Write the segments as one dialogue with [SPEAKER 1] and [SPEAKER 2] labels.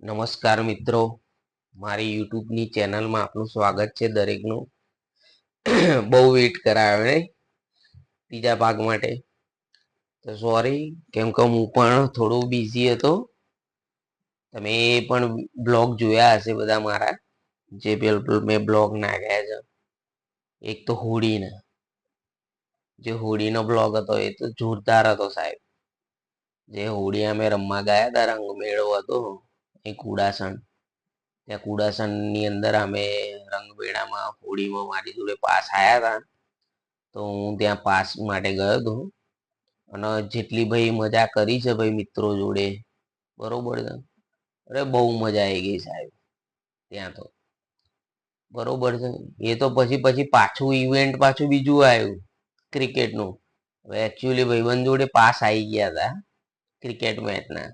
[SPEAKER 1] નમસ્કાર મિત્રો, મારી યુટ્યુબની ચેનલમાં આપનું સ્વાગત છે દરેકનું. બહુ વેઇટ કરાયો ને ત્રીજા ભાગ માટે, તો સોરી. કેમ કે હું પણ થોડો બિઝી હતો. તમે પણ બ્લોગ જોયા હશે બધા મારા, જે મેં બ્લોગ નાખ્યા છે. એક તો હોળીના, જે હોળીનો બ્લોગ હતો એ તો જોરદાર હતો સાહેબ. જે હોળી અમે રમવા ગયા હતા, રંગ મેળો હતો એ કુડાસણ. ત્યાં કુડાસણ ની અંદર અમે રંગમેળામાં હોળીમાં મારી જોડે પાસ આયા હતા. તો હું ત્યાં પાસ માટે ગયો હતો. અને જેટલી ભાઈ મજા કરી છે ભાઈ મિત્રો જોડે, બરોબર છે. અરે બહુ મજા આવી ગઈ સાહેબ ત્યાં તો, બરોબર છે. એ તો પછી પાછું ઇવેન્ટ પાછું બીજું આવ્યું ક્રિકેટનું. હવે એકચ્યુઅલી ભાઈબંધ જોડે પાસ આવી ગયા હતા ક્રિકેટ મેચના.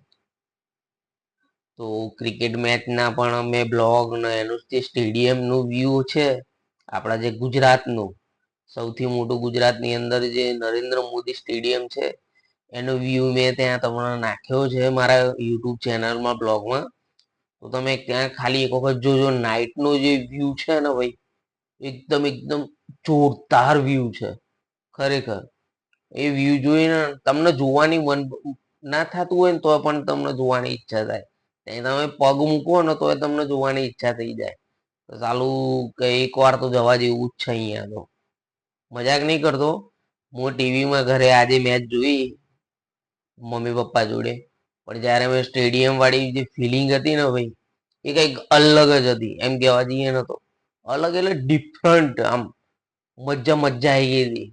[SPEAKER 1] તો ક્રિકેટ મેચના પણ મેં બ્લોગ ને એનું જે સ્ટેડિયમનું વ્યૂ છે, આપણા જે ગુજરાતનું સૌથી મોટું, ગુજરાતની અંદર જે નરેન્દ્ર મોદી સ્ટેડિયમ છે, એનો વ્યૂ મેં ત્યાં તમને નાખ્યો છે મારા યુટ્યુબ ચેનલમાં, બ્લોગમાં. તો તમે ત્યાં ખાલી એક વખત જોજો. નાઇટનો જે વ્યૂ છે ને ભાઈ, એકદમ એકદમ જોરદાર વ્યૂ છે ખરેખર. એ વ્યૂ જોઈને તમને જોવાની મન ના થતું હોય ને તો પણ તમને જોવાની ઈચ્છા થાય. ત્યાં તમે પગ મૂકો ને તો તમને જોવાની ઈચ્છા થઈ જાય. તો સાલું કે એક વાર તો જવા જેવું જ છે અહીંયા તો. મજાક નહીં કરતો. હું ટીવીમાં ઘરે આજે મેચ જોઈ મમ્મી પપ્પા જોડે, પણ જયારે મેં સ્ટેડિયમ વાળી જે ફિલિંગ હતી ને ભાઈ, એ કઈક અલગ જ હતી. એમ કહેવા જઈએ ને તો અલગ એટલે ડિફરન્ટ. આમ મજા આવી ગઈ હતી.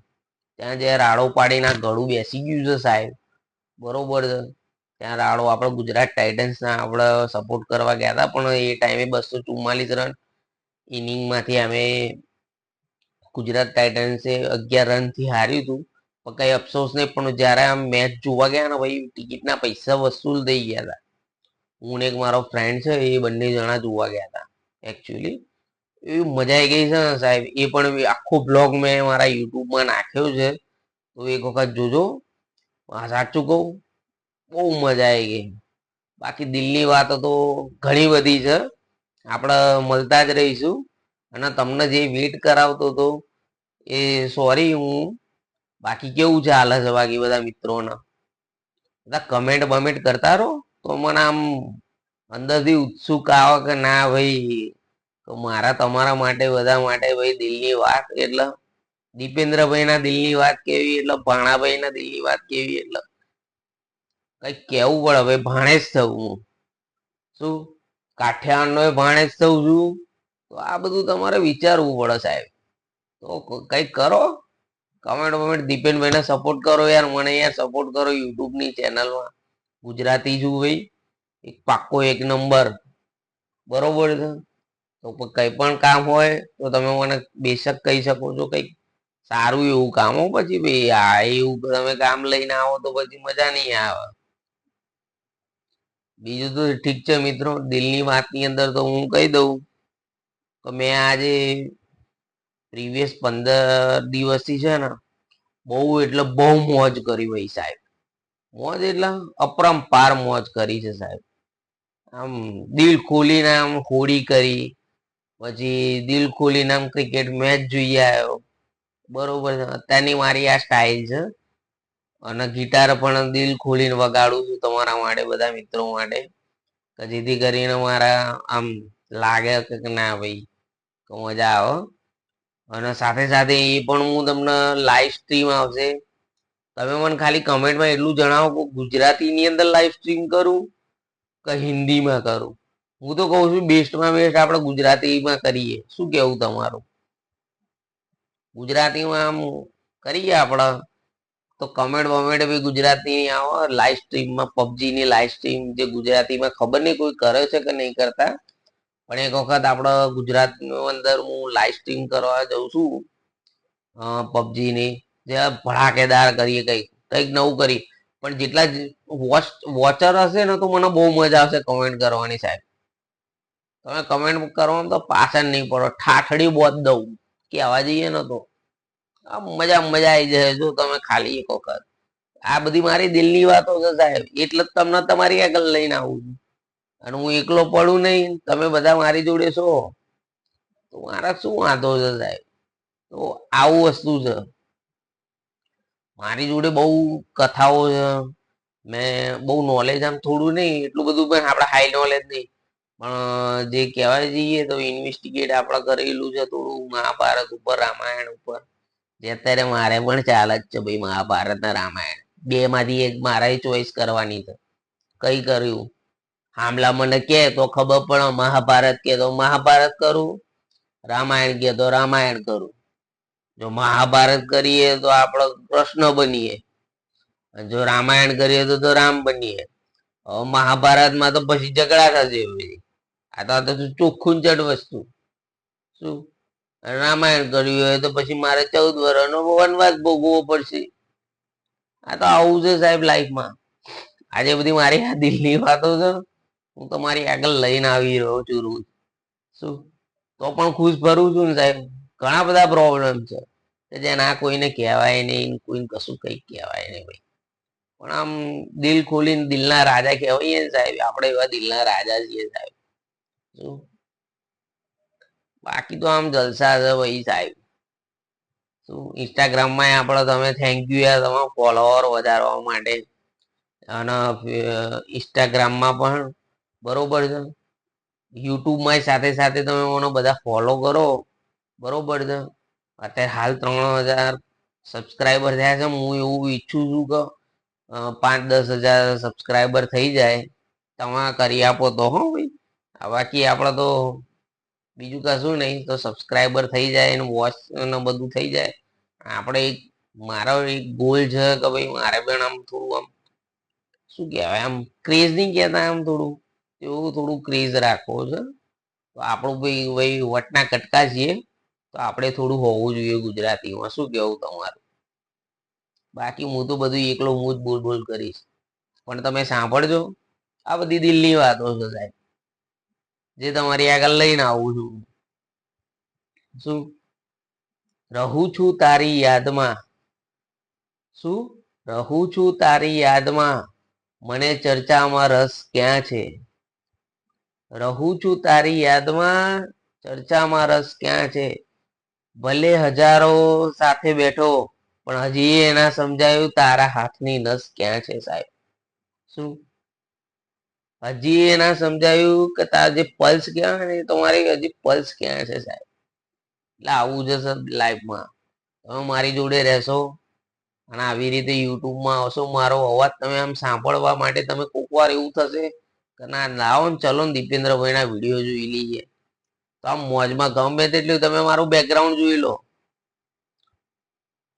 [SPEAKER 1] ત્યાં જે રાડો પાડીને ગળું બેસી ગયું છે સાહેબ, બરોબર છે. ત્યાં રાડો આપણે ગુજરાત ટાઇટન્સના આપણે સપોર્ટ કરવા ગયા હતા, પણ એ ટાઈમે 244 રન ઇનિંગમાંથી અમે ગુજરાત ટાઇટન્સે 11 રનથી હાર્યું હતું. પણ કઈ અફસોસ નહીં. પણ જયારે આમ મેચ જોવા ગયા ને ભાઈ, ટિકિટના પૈસા વસૂલ થઈ ગયા હતા. હું ને એક મારો ફ્રેન્ડ છે, એ બંને જણા જોવા ગયા હતા એકચ્યુઅલી. એવી મજા આવી ગઈ છે ને સાહેબ. એ પણ આખો બ્લોગ મેં મારા યુટ્યુબમાં નાખ્યો છે, તો એક વખત જોજો. સાચું કહું, બહુ મજા આવી ગઈ. બાકી દિલની વાતો તો ઘણી બધી છે, આપણે મળતા જ રહીશું. અને તમને જે વેટ કરાવતો હતો એ સોરી હું. બાકી કેવું છે હાલે છે બાકી બધા મિત્રોને? બધા કમેન્ટ બમેન્ટ કરતા રહો તો મને આમ અંદરથી ઉત્સુક આવે કે ના ભાઈ, તો મારા તમારા માટે બધા માટે ભાઈ દિલની વાત એટલે દીપેન્દ્રભાઈ ના દિલની વાત કેવી, એટલે ભાણાભાઈ ના દિલની વાત કેવી, એટલે કઈક કેવું પડે ભાઈ. ભાણેજ થવું હું શું, કાઠિયાવાડનો ભાણેજ થવું છું. તો આ બધું તમારે વિચારવું પડે સાહેબ. તો કઈક કરો, કમેન્ટ વમેન્ટ દીપેનભાઈને સપોર્ટ કરો યાર. મને યાર સપોર્ટ કરો યુટ્યુબની ચેનલમાં. ગુજરાતી છું ભાઈ, એક પાક્કો એક નંબર, બરોબર છે. તો કઈ પણ કામ હોય તો તમે મને બેશક કહી શકો છો. કઈક સારું એવું કામ હો. પછી ભાઈ આ એવું તમે કામ લઈને આવો તો પછી મજા નહીં આવે. બીજું તો ઠીક છે મિત્રો, દિલની વાતની અંદર તો હું કહી દઉં તો મેં આજે પ્રીવિયસ 15 દિવસથી છે ને, બહુ એટલે બહુ મોજ કરી ભાઈ સાહેબ. મોજ એટલે અપરંપાર મોજ કરી છે સાહેબ. આમ દિલ ખોલીને આમ હોળી કરી, પછી દિલ ખોલીને આમ ક્રિકેટ મેચ જોઈએ આવ્યો, બરોબર છે. અત્યારની મારી આ સ્ટાઇલ છે. અને ગિટાર પણ દિલ ખોલીને વગાડું છું તમારા માટે, બધા મિત્રો માટે, કે જેથી કરીને મારા આમ લાગે કે ના ભાઈ તો મજા આવે. અને સાથે સાથે એ પણ હું તમને લાઈવ સ્ટ્રીમ આવશે. તમે મને ખાલી કમેન્ટમાં એટલું જણાવો કે ગુજરાતીની અંદર લાઈવ સ્ટ્રીમ કરું કે હિન્દીમાં કરું. હું તો કહું છું બેસ્ટમાં બેસ્ટ આપણે ગુજરાતીમાં કરીએ. શું કેવું તમારું? ગુજરાતીમાં આમ કરીએ આપણે તો કમેન્ટ વમેન્ટ બી ગુજરાતી આવે લાઈવ સ્ટ્રીમમાં. પબજીની લાઈવ સ્ટ્રીમ જે ગુજરાતીમાં ખબર નહીં કોઈ કરે છે કે નહીં કરતા, પણ એક વખત આપણે ગુજરાતની અંદર હું લાઈવ સ્ટ્રીમ કરવા જઉં છું પબજીની. જે ભડાકેદાર કરીએ, કંઈક નવું કરી. પણ જેટલા વોચર હશે ને તો મને બહુ મજા આવશે કમેન્ટ કરવાની સાહેબ. તમે કમેન્ટ કરવામાં તો પાછળ નહીં પડો, ઠાઠડી બોત દઉં કહેવા જઈએ ને તો. મજા આવી જાય જો તમે ખાલી એક વખત. આ બધી મારી દિલની વાતો છે સાહેબ, એટલે જ તમને તમારી આગળ લઈને આવું છું. અને હું એકલો પડું નહીં, તમે બધા મારી જોડે છો, તો મારા શું વાંધો છે સાહેબ? તો આવું વસ્તુ છે. મારી જોડે બહુ કથાઓ છે, મેં બહુ નોલેજ આમ થોડું નહીં, એટલું બધું પણ આપણે હાઈ નોલેજ નહીં, પણ જે કહેવાય જઈએ તો ઇન્વેસ્ટિગેટ આપણે કરેલું છે થોડું મહાભારત ઉપર, રામાયણ ઉપર. જે અત્યારે મારે પણ ચાલે જ છે ભાઈ, મહાભારત ને રામાયણ બે માંથી એક મારે ચોઈસ કરવાની છે. કઈ કર્યું હામલા મને કે તો ખબર પડે, મહાભારત કે તો મહાભારત કરું, રામાયણ કે તો રામાયણ કરું. જો મહાભારત કરીએ તો આપણો કૃષ્ણ બનીએ, જો રામાયણ કરીએ તો રામ બનીએ. મહાભારતમાં તો પછી ઝઘડા થશે. આ તો ચોખ્ખું ચડ વસ્તુ. શું રામાયણ કર્યું હોય તો પછી મારે 14 વર્ષનો વનવાસ ભોગવવો પડશે. આ તો આવું છે સાહેબ લાઈફમાં. આજે બધી મારી આ દિલની વાતો છે, હું તમારી આગળ લઈને આવી રહ્યો છું રોજ. શું તો પણ ખુશ ભરું છું ને સાહેબ. ઘણા બધા પ્રોબ્લેમ છે કે જેના કોઈને કહેવાય નહીં, કોઈને કશું કઈ કહેવાય નહીં ભાઈ. પણ આમ દિલ ખોલીને દિલના રાજા કહેવાય ને સાહેબ, આપણે એવા દિલના રાજા છીએ સાહેબ. શું બાકી તો આમ જલસા છે ભાઈ સાહેબ. શું ઇન્સ્ટાગ્રામમાં આપણે તમે થેન્ક યુ યાર, તમારા ફોલોવર વધારવા માટે. અને ઇન્સ્ટાગ્રામમાં પણ બરોબર છે, યુટ્યુબમાં સાથે સાથે તમે મને બધા ફોલો કરો, બરોબર છે. અત્યારે હાલ 3,000 સબસ્ક્રાઈબર થયા છે. હું એવું ઈચ્છું છું કે 5-10 હજાર સબસ્ક્રાઈબર થઈ જાય. તમે કરી આપો તો હો ભાઈ. બાકી આપણે તો બીજું કશું નહીં, તો સબસ્ક્રાઈબર થઈ જાય ને વોચ ને બધું થઈ જાય. આપણે એક મારો એક ગોલ છે કે ભાઈ મારે પણ આમ થોડું આમ શું કહેવાય, આમ ક્રેઝ નહીં કહેતા, આમ થોડું એવું થોડું ક્રેઝ રાખવો છે. તો આપણું ભાઈ વટના કટકા છીએ, તો આપણે થોડું હોવું જોઈએ ગુજરાતીમાં. શું કેવું તમારું? બાકી હું તો બધું એકલો હું જ બોલ બોલ કરીશ, પણ તમે સાંભળજો. આ બધી દિલની વાતો છે સાહેબ, જે તમારી આગળ લઈને આવું છું. શું રહું છું તારી યાદમાં, શું રહું છું તારી યાદમાં, મને ચર્ચામાં રસ ક્યાં છે? રહું છું તારી યાદમાં, ચર્ચામાં રસ ક્યાં છે? ભલે હજારો સાથે બેઠો, પણ હજી એના સમજાયું તારા હાથની નસ ક્યાં છે સાહેબ. શું હજી એના સમજાયું કે તારા જે પલ્સ ક્યાં ને તમારી હજી પલ્સ ક્યાં છે સાહેબ. એટલે આવું છે સર લાઈફમાં. તમે મારી જોડે રહેશો અને આવી રીતે યુટ્યુબમાં આવશો, મારો અવાજ તમે આમ સાંભળવા માટે તમે કોક વાર એવું થશે કે ના લાવો ને ચલો ને દીપેન્દ્રભાઈ ના વિડીયો જોઈ લઈએ. તો આમ મોજમાં ગમે તેટલું તમે મારું બેકગ્રાઉન્ડ જોઈ લો,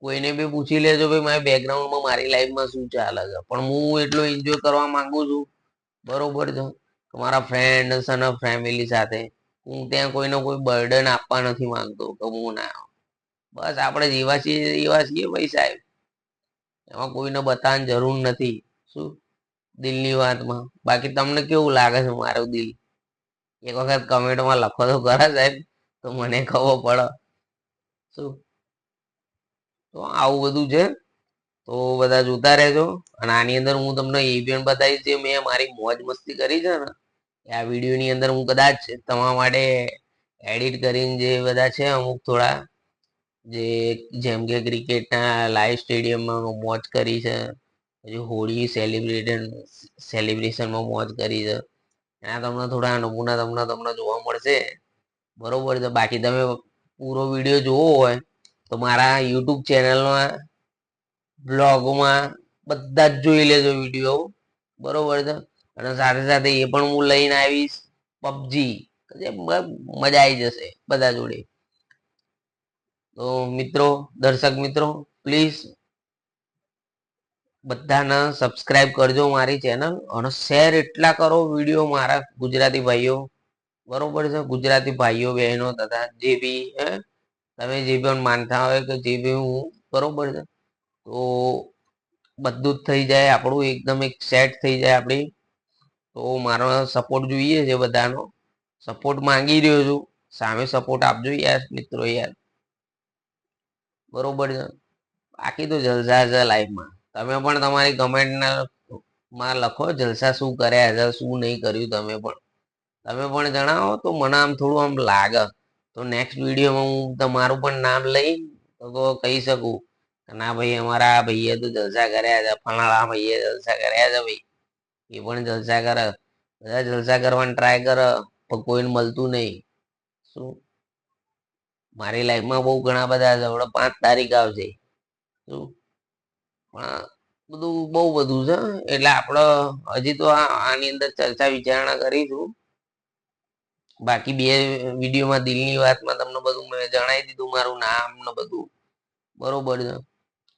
[SPEAKER 1] કોઈને બી પૂછી લેજો ભાઈ મારી બેકગ્રાઉન્ડમાં મારી લાઈફમાં શું ચાલે છે, પણ હું એટલો એન્જોય કરવા માંગુ છું. બરોબર છે. મારા ફ્રેન્ડ અને ફેમિલી સાથે હું ત્યાં કોઈને કોઈ બર્ડન આપવા નથી માંગતો કે હું ના, બસ આપણે જેવા છીએ એવા છીએ ભાઈ સાહેબ. એમાં કોઈને બતાવવાની જરૂર નથી. શું દિલની વાતમાં. બાકી તમને કેવું લાગે છે મારું દિલ? એક વખત કમેન્ટમાં લખો તો ખરા સાહેબ, તો મને ખબર પડે. શું તો આવું બધું છે, તો બધા જોતા રહેજો. અને આની અંદર હું તમને એ પણ બતાવીશ જે મેં મારી મોજ મસ્તી કરી છે ને, આ વિડીયોની અંદર હું કદાચ તમારા માટે એડિટ કરીને જે બધા છે અમુક થોડા, જે જેમ કે ક્રિકેટના લાઈવ સ્ટેડિયમમાં મોજ કરી છે, પછી હોળી સેલિબ્રેશનમાં મોજ કરી છે, એના તમને થોડા નમૂના તમને જોવા મળશે. બરોબર છે. બાકી તમે પૂરો વિડીયો જોવો હોય તો મારા યુટ્યુબ ચેનલમાં બ્લોગમાં બધા જ જોઈ લેજો વિડીયો. બરોબર છે. અને સાથે સાથે એ પણ હું લઈને આવીશ પબજી, મજા આવી જશે બધા જોડે. તો મિત્રો, દર્શક મિત્રો, પ્લીઝ બધાને સબસ્ક્રાઇબ કરજો મારી ચેનલ, અને શેર એટલા કરો વિડીયો મારા ગુજરાતી ભાઈઓ. બરોબર છે. ગુજરાતી ભાઈઓ બહેનો તથા જે બી તમે જે પણ માનતા હોય કે જે બી હું, બરોબર છે, તો બધું જ થઈ જાય આપણું, એકદમ એક સેટ થઈ જાય આપણી. તો મારો સપોર્ટ જોઈએ છે, બધાનો સપોર્ટ માંગી રહ્યો છું. સામે સપોર્ટ આપજો યાર મિત્રો યાર. બરોબર છે. બાકી તો જલસા છે લાઈફમાં. તમે પણ તમારી કમેન્ટના માં લખો જલસા શું કર્યા છે, શું નહીં કર્યું, તમે પણ જણાવો તો મને આમ થોડું આમ લાગે. તો નેક્સ્ટ વિડીયોમાં હું તમારું પણ નામ લઈ તો કહી શકું કે ના ભાઈ અમારા આ ભાઈએ તો જલસા કર્યા છે, ફલાણા ભાઈએ જલસા કર્યા છે ભાઈ, એ પણ જલસા કરે. બધા જલસા કરવાની ટ્રાય કરે પણ કોઈને મળતું નહીં. શું મારી લાઈફમાં બહુ ઘણા બધા છે, હમણાં 5 તારીખ આવશે. શું પણ બધું બહુ બધું છે, એટલે આપણે હજી તો આની અંદર ચર્ચા વિચારણા કરીશું. બાકી 2 વિડીયોમાં દિલની વાતમાં તમને બધું મેં જણાવી દીધું, મારું નામ ને બધું બરોબર છે.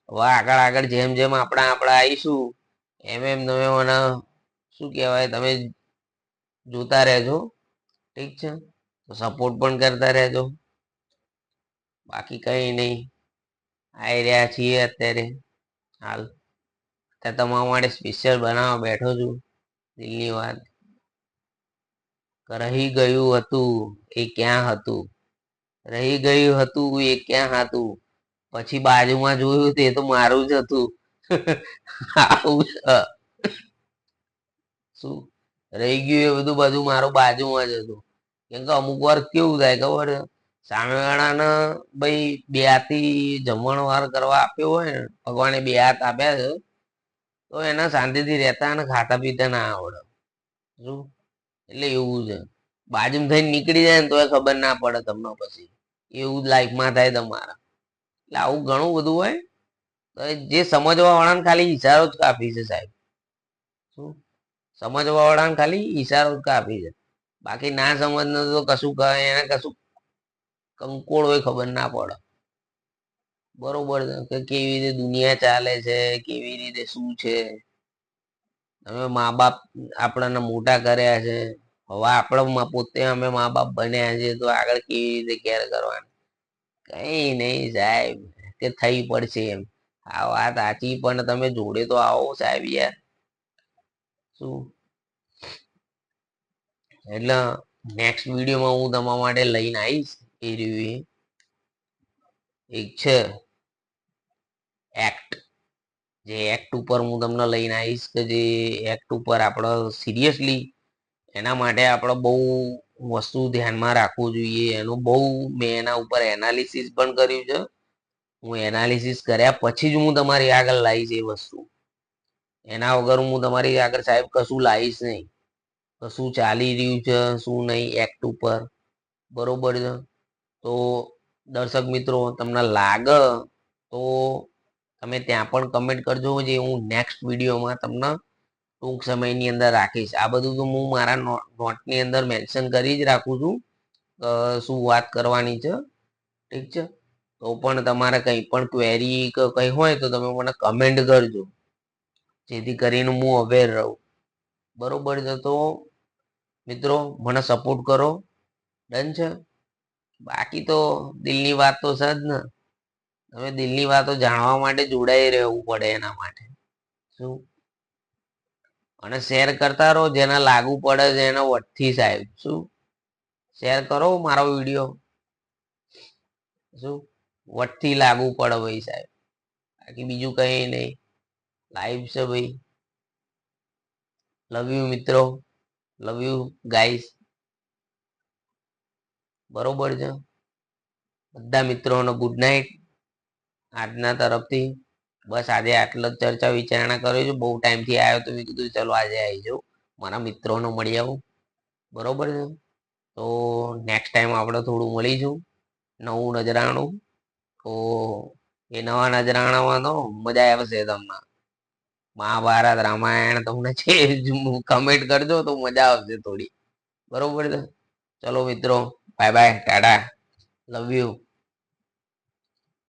[SPEAKER 1] હવે આગળ આગળ જેમ જેમ આપણે આવીશું એમ એમ તમે મને શું કહેવાય, તમે જોતા રહેજો. ઠીક છે, તો સપોર્ટ પણ કરતા રહેજો. બાકી કઈ નહીં, આવી રહ્યા છીએ અત્યારે હાલ. ત્યાં તમારા માટે સ્પેશિયલ બનાવવા બેઠો છું દિલની વાત. રહી ગયું હતું એ ક્યાં હતું, રહી ગયું હતું એ ક્યાં હતું, પછી બાજુમાં જોયું તે તો મારું જ હતું. આવું શું રહી ગયું એ બધું મારું બાજુમાં જ હતું. કેમ કે અમુક વાર કેવું થાય ખબર છે, સામેવાળાને ભાઈ 2 હાથથી જમણ વાર કરવા આપ્યો હોય ને, ભગવાને 2 હાથ આપ્યા છે, તો એના શાંતિથી રહેતા અને ખાતા પીતા ના આવડે. શું એટલે એવું છે, બાજુમાં થઈને નીકળી જાય ને તો ખબર ના પડે તમને. પછી એવું જ લાઈફમાં થાય તમારા. એટલે આવું ઘણું બધું હોય. તો જે સમજવા વાળાને ખાલી ઈશારો જ કાફી છે સાહેબ. શું સમજવા વાળાને ખાલી ઈશારો જ કાફી છે. બાકી ના સમજને તો કશું કહે એને કશું કંકોળ હોય ખબર ના પડે. બરોબર છે કે કેવી રીતે દુનિયા ચાલે છે, કેવી રીતે શું છે. તમે મા બાપ આપણને મોટા કર્યા છે, હવે આપણે પોતે અમે મા બાપ બન્યા છે, તો આગળ કેવી રીતે કેર કરવાની. કઈ નહીં સાહેબ, કે થઈ પડશે એમ. આ વાત સાચી, પણ તમે જોડે તો આવો સાહેબ યાર. શું એટલે નેક્સ્ટ વિડીયોમાં હું તમારા માટે લઈને આવીશ. એ રહ્યું એક છે એક્ટ, જે એક્ટ ઉપર હું તમને લઈને આવીશ, કે જે એક્ટ ઉપર આપણે સિરિયસલી એના માટે આપણે બહુ વસ્તુ ધ્યાનમાં રાખવું જોઈએ. એનું બહુ મેં એના ઉપર એનાલિસિસ પણ કર્યું છે. હું એનાલિસિસ કર્યા પછી જ હું તમારી આગળ લાવીશ એ વસ્તુ. એના વગર હું તમારી આગળ સાહેબ કશું લાવીશ નહીં. શું ચાલી રહ્યું છે શું નહીં એક્ટ ઉપર, બરોબર છે. તો દર્શક મિત્રો તમને લાગે તો તમે ત્યાં પણ કમેન્ટ કરજો, જે હું નેક્સ્ટ વિડીયોમાં તમને ટૂંક સમયની અંદર રાખીશ. આ બધું તો હું મારા નોટની અંદર મેન્શન કરી જ રાખું છું શું વાત કરવાની છે. ઠીક છે, તો પણ તમારે કંઈ પણ ક્વેરી કે કંઈ હોય તો તમે મને કમેન્ટ કરજો, જેથી કરીને હું અવેર રહું. બરોબર છે. તો મિત્રો મને સપોર્ટ કરો. ડન છે. બાકી તો દિલની વાત તો છે જ ને. તમે દિલની વાતો જાણવા માટે જોડાઈ રહેવું પડે એના માટે. શું અને શેર કરતા રહો, જેને લાગુ પડે છે એને વટથી સાહેબ. શું શેર કરો મારો વિડીયો, શું વટથી લાગુ પડે ભાઈ સાહેબ. બાકી બીજું કઈ નહીં, લાઈવ છે ભાઈ. લવ યુ મિત્રો, લવ યુ ગાઈસ. બરોબર છે. બધા મિત્રોનો ગુડ નાઇટ આજના તરફથી. બસ આજે આટલો જ ચર્ચા વિચારણા કર્યો છું. બહુ ટાઈમથી આવ્યો તો મેં કીધું ચલો આજે આવી જાઉં, મારા મિત્રોને મળી આવું. બરોબર છે. તો નેક્સ્ટ ટાઈમ આપણે થોડું મળીશું, નવું નજરાણું. તો એ નવા નજરાણામાં તો મજા આવશે તમને. મહાભારત રામાયણ તમને છે કમેન્ટ કરજો તો મજા આવશે થોડી. બરોબર છે. ચલો મિત્રો, bye bye, Tata, love you.